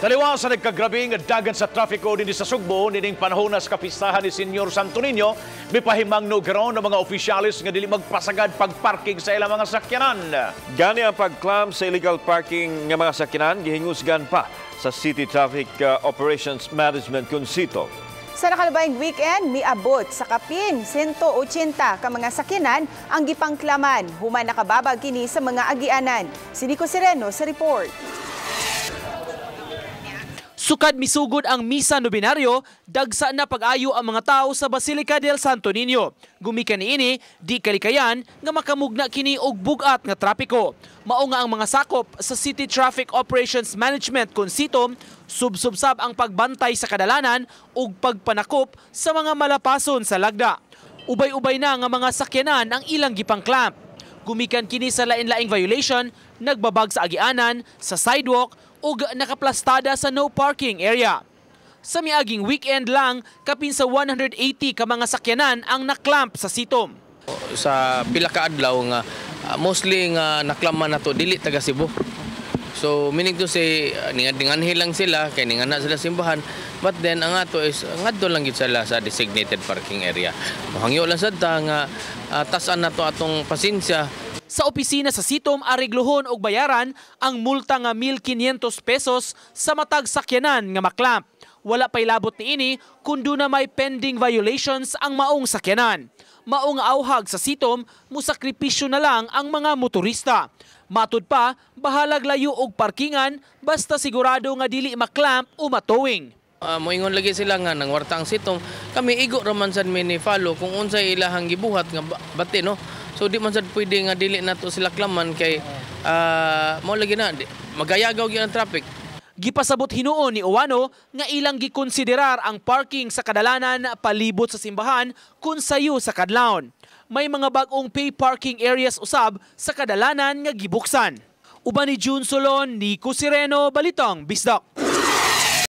Taliwa sa nagkagrabing dagan sa trafiko din sa Sugbo, nining panahon sa kapistahan ni Senyor Santo Niño, mipahimang no garon ng mga opisyalis nga dili magpasagad pagparking sa ilang mga sakyanan. Gani ang pagklam sa illegal parking ng mga sakyanan, gihingusgan pa sa City Traffic Operations Management Consito. Sa nakalabayang weekend, miabot sa kapin 180 ka mga sakyanan ang gipangklaman. Human nakababag kini sa mga agianan. Si Nico Sereno sa report. Sukad misugod ang misa nobinaryo, dagsa na pag-ayo ang mga tao sa Basilica del Santo Niño. Gumikan niini, di kalikayan nga makamugna kini og bugat nga trapiko. Mao nga ang mga sakop sa City Traffic Operations Management Consito, subsubsab ang pagbantay sa kadalanan ug pagpanakop sa mga malapason sa lagda. Ubay-ubay na nga mga sakyanan ang ilang gipangklamp. Gumikan kini sa lain-laing violation, nagbabag sa agianan, sa sidewalk, ug nakaplastada sa no parking area. Sa miaging weekend lang, kapin sa 180 ka mga sakyanan ang naklamp sa Sitom. Sa pila ka adlaw nga mostly nga naklaman nato dili taga Cebu. So meaning to say ninganhi lang sila kay ningana sila simbahan, but then ang ato is ngadto lang gid sila sa designated parking area. Mahangyo lang sad ta nga tas-an nato atong pasensya. Sa opisina sa Sitom, ariglohon og bayaran ang multa nga 1,500 pesos sa matag sakyanan nga maklamp. Wala pay labot niini kundo na may pending violations ang maong sakyanan. Maong auhag sa Sitom, musakripisyo na lang ang mga motorista. Matud pa, bahalag layo og parkingan basta sigurado nga dili maklamp o matowing. Moingon lagi sila nga nang wartang Sitom, kami igo raman sad mini follow kung unsay ilahang gibuhat nga bati no. So di man sad pwede nga dili nato sila klaman kay mao lagi na magayagaw gyud ang traffic. Gipasabot hinuon ni Owano nga ilang gikonsiderar ang parking sa kadalanan palibot sa simbahan kun sayo sa kadlawon. May mga bag-ong pay parking areas usab sa kadalanan nga gibuksan. Uban ni June Solon, Nico Sereno, Balitang Bisdak.